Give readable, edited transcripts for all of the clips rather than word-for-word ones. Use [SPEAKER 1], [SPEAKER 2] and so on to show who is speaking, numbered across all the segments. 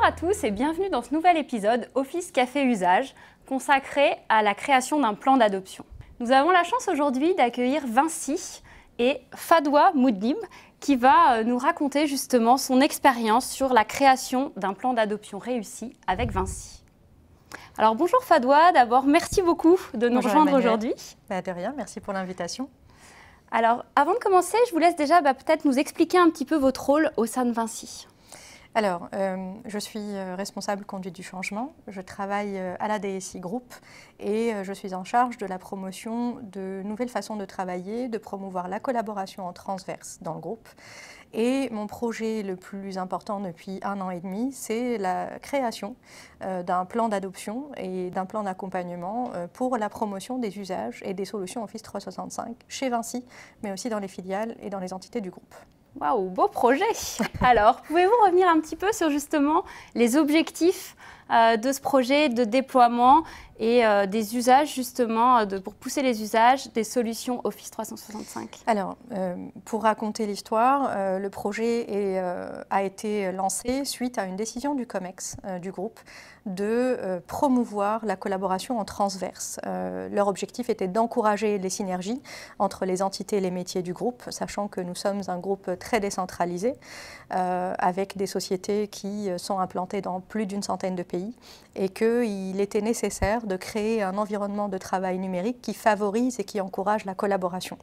[SPEAKER 1] à tous et bienvenue dans ce nouvel épisode Office Café Usage consacré à la création d'un plan d'adoption. Nous avons la chance aujourd'hui d'accueillir Vinci et Fadwa Moudib qui va nous raconter justement son expérience sur la création d'un plan d'adoption réussi avec Vinci. Alors bonjour Fadwa, d'abord merci beaucoup de nous rejoindre aujourd'hui.
[SPEAKER 2] De rien, merci pour l'invitation.
[SPEAKER 1] Alors avant de commencer, je vous laisse déjà peut-être nous expliquer un petit peu votre rôle au sein de Vinci.
[SPEAKER 2] Alors, je suis responsable conduite du changement, je travaille à la DSI Group et je suis en charge de la promotion de nouvelles façons de travailler, de promouvoir la collaboration en transverse dans le groupe. Et mon projet le plus important depuis 1 an et demi, c'est la création d'un plan d'adoption et d'un plan d'accompagnement pour la promotion des usages et des solutions Office 365 chez Vinci, mais aussi dans les filiales et dans les entités du groupe.
[SPEAKER 1] Waouh, beau projet! Alors, pouvez-vous revenir un petit peu sur justement les objectifs de ce projet de déploiement et des usages justement, pour pousser les usages des solutions Office 365?
[SPEAKER 2] Alors, pour raconter l'histoire, le projet a été lancé suite à une décision du COMEX du groupe de promouvoir la collaboration en transverse. Leur objectif était d'encourager les synergies entre les entités et les métiers du groupe, sachant que nous sommes un groupe très décentralisé, avec des sociétés qui sont implantées dans plus d'une centaine de pays, et qu'il était nécessaire de créer un environnement de travail numérique qui favorise et qui encourage la collaboration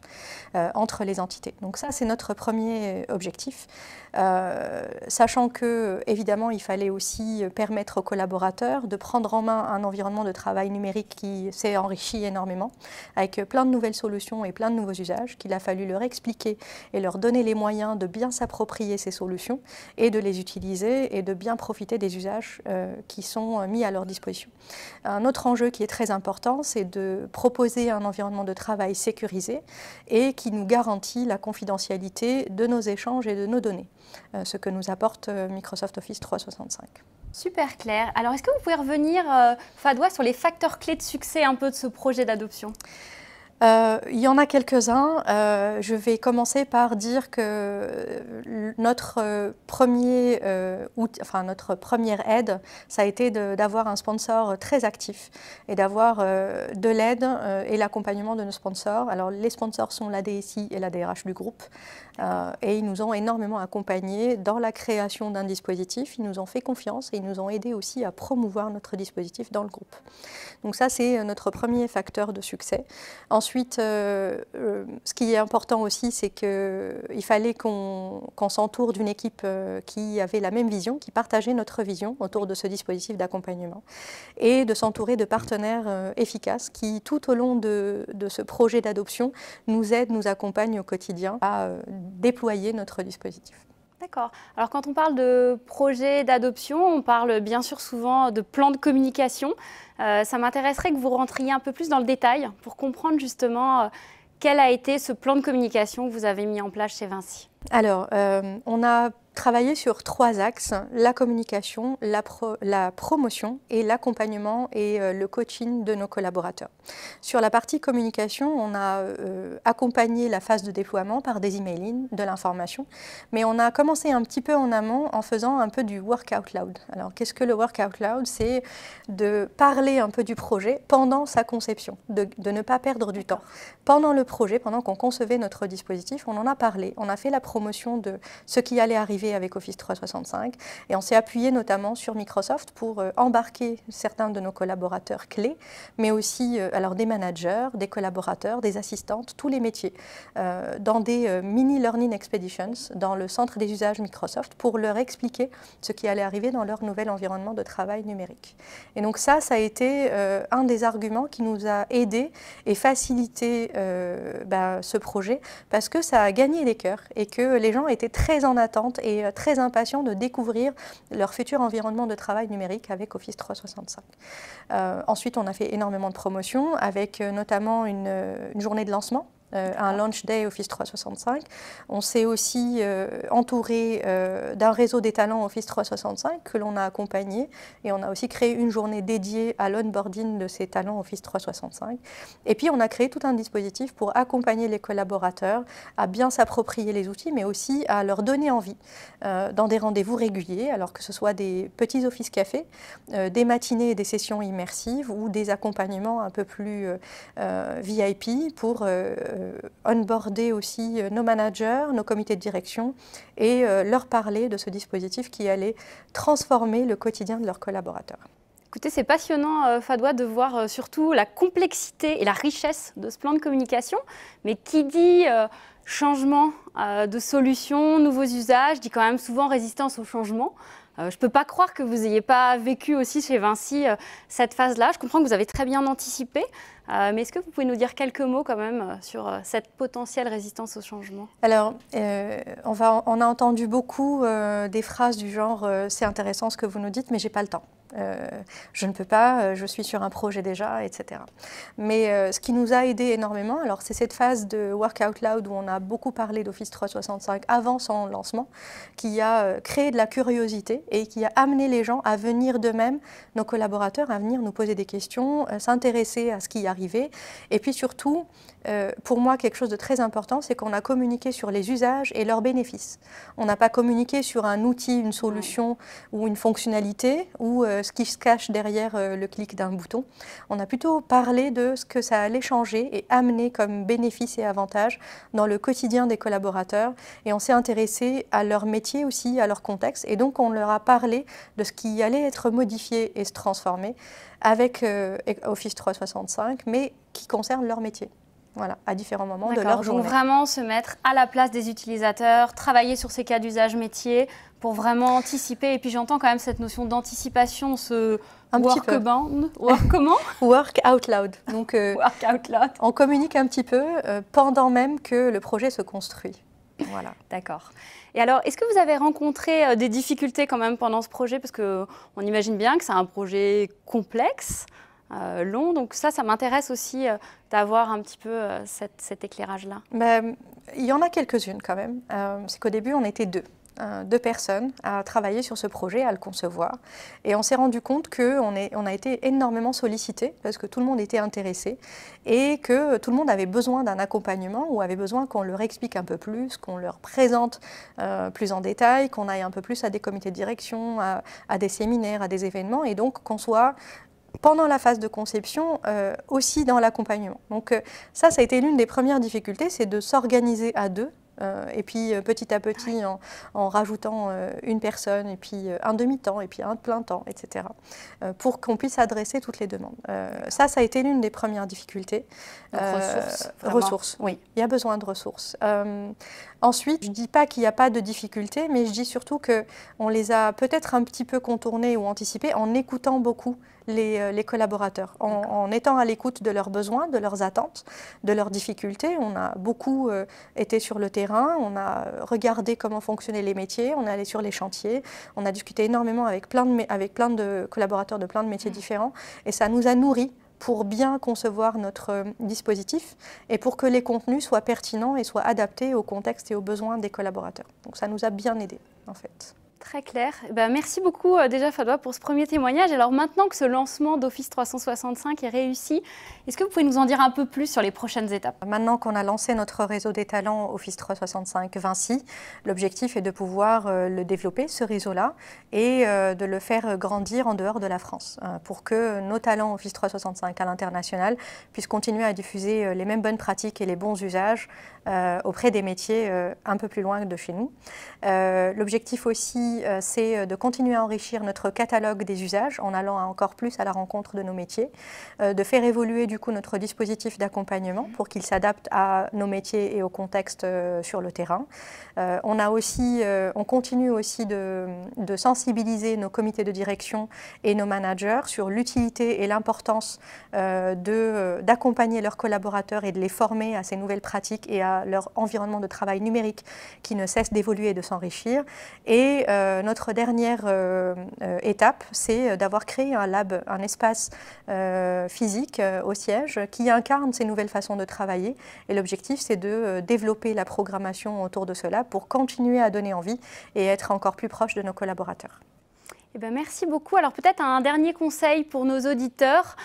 [SPEAKER 2] entre les entités. Donc ça, c'est notre premier objectif, sachant que, évidemment, il fallait aussi permettre aux collaborateurs de prendre en main un environnement de travail numérique qui s'est enrichi énormément, avec plein de nouvelles solutions et plein de nouveaux usages, qu'il a fallu leur expliquer et leur donner les moyens de bien s'approprier ces solutions et de les utiliser et de bien profiter des usages qui sont mis à leur disposition. Un autre enjeu qui est très important, c'est de proposer un environnement de travail sécurisé et qui nous garantit la confidentialité de nos échanges et de nos données, ce que nous apporte Microsoft Office 365.
[SPEAKER 1] Super clair. Alors, est-ce que vous pouvez revenir, Fadwa, sur les facteurs clés de succès un peu de ce projet d'adoption ?
[SPEAKER 2] Il y en a quelques-uns. Je vais commencer par dire que notre première aide, ça a été d'avoir un sponsor très actif et d'avoir de l'aide et l'accompagnement de nos sponsors. Alors, les sponsors sont la DSI et la DRH du groupe. Et ils nous ont énormément accompagnés dans la création d'un dispositif. Ils nous ont fait confiance et ils nous ont aidés aussi à promouvoir notre dispositif dans le groupe. Donc ça, c'est notre premier facteur de succès. Ensuite, ce qui est important aussi, c'est qu'il fallait qu'on s'entoure d'une équipe qui avait la même vision, qui partageait notre vision autour de ce dispositif d'accompagnement et de s'entourer de partenaires efficaces qui, tout au long de ce projet d'adoption, nous aident, nous accompagnent au quotidien à déployer notre dispositif.
[SPEAKER 1] D'accord. Alors quand on parle de projet d'adoption, on parle bien sûr souvent de plan de communication. Ça m'intéresserait que vous rentriez un peu plus dans le détail pour comprendre justement quel a été ce plan de communication que vous avez mis en place chez Vinci.
[SPEAKER 2] Alors, on a travaillé sur 3 axes, la communication, la promotion et l'accompagnement et le coaching de nos collaborateurs. Sur la partie communication, on a accompagné la phase de déploiement par des emailings, de l'information, mais on a commencé un petit peu en amont en faisant un peu du work out loud. Alors, qu'est-ce que le work out loud? C'est de parler un peu du projet pendant sa conception, de ne pas perdre du temps. Pendant le projet, pendant qu'on concevait notre dispositif, on en a parlé, on a fait la promotion de ce qui allait arriver avec Office 365 et on s'est appuyé notamment sur Microsoft pour embarquer certains de nos collaborateurs clés, mais aussi alors des managers, des collaborateurs, des assistantes, tous les métiers, dans des mini learning expeditions dans le centre des usages Microsoft pour leur expliquer ce qui allait arriver dans leur nouvel environnement de travail numérique. Et donc ça a été un des arguments qui nous a aidés et facilité ce projet parce que ça a gagné les cœurs et que les gens étaient très en attente et très impatients de découvrir leur futur environnement de travail numérique avec Office 365. Ensuite, on a fait énormément de promotions avec notamment une journée de lancement un launch day Office 365. On s'est aussi entouré d'un réseau des talents Office 365 que l'on a accompagné et on a aussi créé une journée dédiée à l'onboarding de ces talents Office 365. Et puis on a créé tout un dispositif pour accompagner les collaborateurs à bien s'approprier les outils, mais aussi à leur donner envie dans des rendez-vous réguliers, alors que ce soit des petits office cafés, des matinées et des sessions immersives ou des accompagnements un peu plus VIP pour onboarder aussi nos managers, nos comités de direction et leur parler de ce dispositif qui allait transformer le quotidien de leurs collaborateurs.
[SPEAKER 1] Écoutez, c'est passionnant, Fadwa, de voir surtout la complexité et la richesse de ce plan de communication. Mais qui dit changement de solution, nouveaux usages, dit quand même souvent résistance au changement. Je ne peux pas croire que vous n'ayez pas vécu aussi chez Vinci cette phase-là. Je comprends que vous avez très bien anticipé, mais est-ce que vous pouvez nous dire quelques mots quand même sur cette potentielle résistance au changement?
[SPEAKER 2] Alors, on a entendu beaucoup des phrases du genre « c'est intéressant ce que vous nous dites, mais je n'ai pas le temps ». Je ne peux pas, je suis sur un projet déjà, etc. Mais ce qui nous a aidé énormément, alors c'est cette phase de Work Out Loud où on a beaucoup parlé d'Office 365 avant son lancement, qui a créé de la curiosité et qui a amené les gens à venir d'eux-mêmes, nos collaborateurs, à venir nous poser des questions, s'intéresser à ce qui arrivait. Et puis surtout, pour moi, quelque chose de très important, c'est qu'on a communiqué sur les usages et leurs bénéfices. On n'a pas communiqué sur un outil, une solution ou une fonctionnalité ou ce qui se cache derrière le clic d'un bouton. On a plutôt parlé de ce que ça allait changer et amener comme bénéfices et avantages dans le quotidien des collaborateurs. Et on s'est intéressé à leur métier aussi, à leur contexte. Et donc, on leur a parlé de ce qui allait être modifié et se transformer avec Office 365, mais qui concerne leur métier. Voilà, à différents moments de leur journée.
[SPEAKER 1] Donc vraiment se mettre à la place des utilisateurs, travailler sur ces cas d'usage métier pour vraiment anticiper. Et puis j'entends quand même cette notion d'anticipation, ce workbound. Comment
[SPEAKER 2] Work out loud. Donc
[SPEAKER 1] work out loud.
[SPEAKER 2] On communique un petit peu pendant même que le projet se construit. Voilà.
[SPEAKER 1] D'accord. Et alors, est-ce que vous avez rencontré des difficultés quand même pendant ce projet? Parce qu'on imagine bien que c'est un projet complexe. Long, donc ça m'intéresse aussi d'avoir un petit peu cet éclairage-là.
[SPEAKER 2] Il y en a quelques-unes quand même. C'est qu'au début, on était deux personnes à travailler sur ce projet, à le concevoir. Et on s'est rendu compte qu'on a été énormément sollicité parce que tout le monde était intéressé et que tout le monde avait besoin d'un accompagnement ou avait besoin qu'on leur explique un peu plus, qu'on leur présente plus en détail, qu'on aille un peu plus à des comités de direction, à des séminaires, à des événements et donc qu'on soit pendant la phase de conception, aussi dans l'accompagnement. Donc ça a été l'une des premières difficultés, c'est de s'organiser à deux. Et puis petit à petit en rajoutant une personne et puis un demi-temps et puis un plein temps, etc. Pour qu'on puisse adresser toutes les demandes. Ça a été l'une des premières difficultés.
[SPEAKER 1] Ressources,
[SPEAKER 2] oui, il y a besoin de ressources. Ensuite, je ne dis pas qu'il n'y a pas de difficultés, mais je dis surtout qu'on les a peut-être un petit peu contournées ou anticipées en écoutant beaucoup les collaborateurs, en étant à l'écoute de leurs besoins, de leurs attentes, de leurs difficultés. On a beaucoup été sur le terrain, on a regardé comment fonctionnaient les métiers, on est allé sur les chantiers, on a discuté énormément avec plein de collaborateurs de plein de métiers différents et ça nous a nourris pour bien concevoir notre dispositif et pour que les contenus soient pertinents et soient adaptés au contexte et aux besoins des collaborateurs. Donc ça nous a bien aidés en fait.
[SPEAKER 1] Très clair. Merci beaucoup déjà Fadwa pour ce premier témoignage. Alors maintenant que ce lancement d'Office 365 est réussi, est-ce que vous pouvez nous en dire un peu plus sur les prochaines étapes?
[SPEAKER 2] Maintenant qu'on a lancé notre réseau des talents Office 365 Vinci, l'objectif est de pouvoir le développer, ce réseau-là, et de le faire grandir en dehors de la France pour que nos talents Office 365 à l'international puissent continuer à diffuser les mêmes bonnes pratiques et les bons usages auprès des métiers un peu plus loin de chez nous. L'objectif aussi, c'est de continuer à enrichir notre catalogue des usages en allant encore plus à la rencontre de nos métiers, de faire évoluer du coup notre dispositif d'accompagnement pour qu'il s'adapte à nos métiers et au contexte sur le terrain. On continue aussi de sensibiliser nos comités de direction et nos managers sur l'utilité et l'importance d'accompagner leurs collaborateurs et de les former à ces nouvelles pratiques et à leur environnement de travail numérique qui ne cesse d'évoluer et de s'enrichir. Et notre dernière étape, c'est d'avoir créé un lab, un espace physique au siège qui incarne ces nouvelles façons de travailler. Et l'objectif, c'est de développer la programmation autour de cela pour continuer à donner envie et être encore plus proche de nos collaborateurs.
[SPEAKER 1] Eh bien, merci beaucoup. Alors peut-être un dernier conseil pour nos auditeurs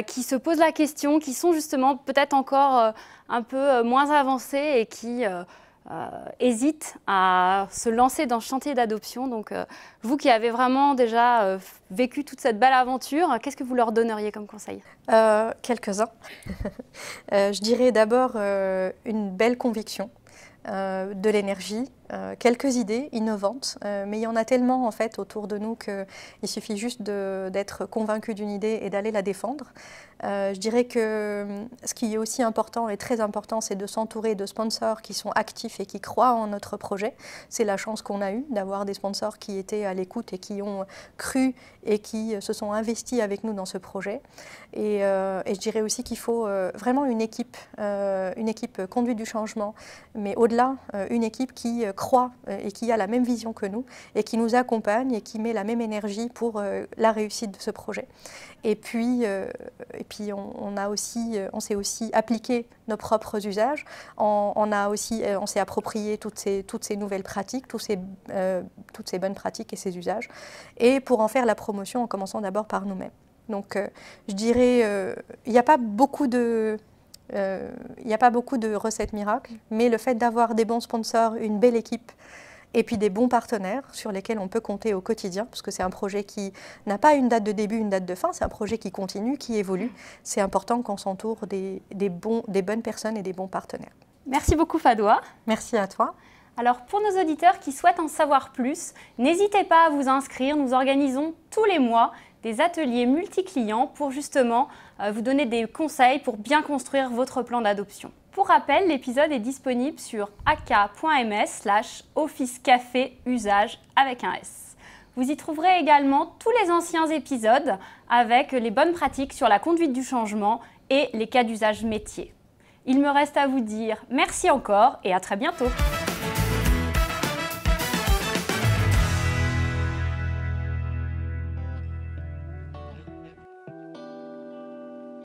[SPEAKER 1] qui se posent la question, qui sont justement peut-être encore un peu moins avancés et qui hésitent à se lancer dans ce chantier d'adoption. Donc vous qui avez vraiment déjà vécu toute cette belle aventure, qu'est-ce que vous leur donneriez comme conseil?
[SPEAKER 2] Quelques-uns. Je dirais d'abord une belle conviction. De l'énergie, quelques idées innovantes, mais il y en a tellement en fait autour de nous qu'il suffit juste d'être convaincu d'une idée et d'aller la défendre. Je dirais que ce qui est aussi important et très important, c'est de s'entourer de sponsors qui sont actifs et qui croient en notre projet. C'est la chance qu'on a eue d'avoir des sponsors qui étaient à l'écoute et qui ont cru et qui se sont investis avec nous dans ce projet. Et je dirais aussi qu'il faut vraiment une équipe conduite du changement, mais au-delà, une équipe qui croit et qui a la même vision que nous et qui nous accompagne et qui met la même énergie pour la réussite de ce projet. Et puis on s'est aussi appliqué nos propres usages, on s'est approprié toutes ces nouvelles pratiques, toutes ces bonnes pratiques et ces usages, et pour en faire la promotion en commençant d'abord par nous-mêmes. Donc je dirais, il n'y a pas beaucoup de recettes miracles, mais le fait d'avoir des bons sponsors, une belle équipe, et puis des bons partenaires sur lesquels on peut compter au quotidien, parce que c'est un projet qui n'a pas une date de début, une date de fin, c'est un projet qui continue, qui évolue. C'est important qu'on s'entoure des bonnes personnes et des bons partenaires.
[SPEAKER 1] Merci beaucoup Fadwa.
[SPEAKER 2] Merci à toi.
[SPEAKER 1] Alors pour nos auditeurs qui souhaitent en savoir plus, n'hésitez pas à vous inscrire. Nous organisons tous les mois des ateliers multi-clients pour justement vous donner des conseils pour bien construire votre plan d'adoption. Pour rappel, l'épisode est disponible sur aka.ms/officecaféusage avec un S. Vous y trouverez également tous les anciens épisodes avec les bonnes pratiques sur la conduite du changement et les cas d'usage métier. Il me reste à vous dire merci encore et à très bientôt.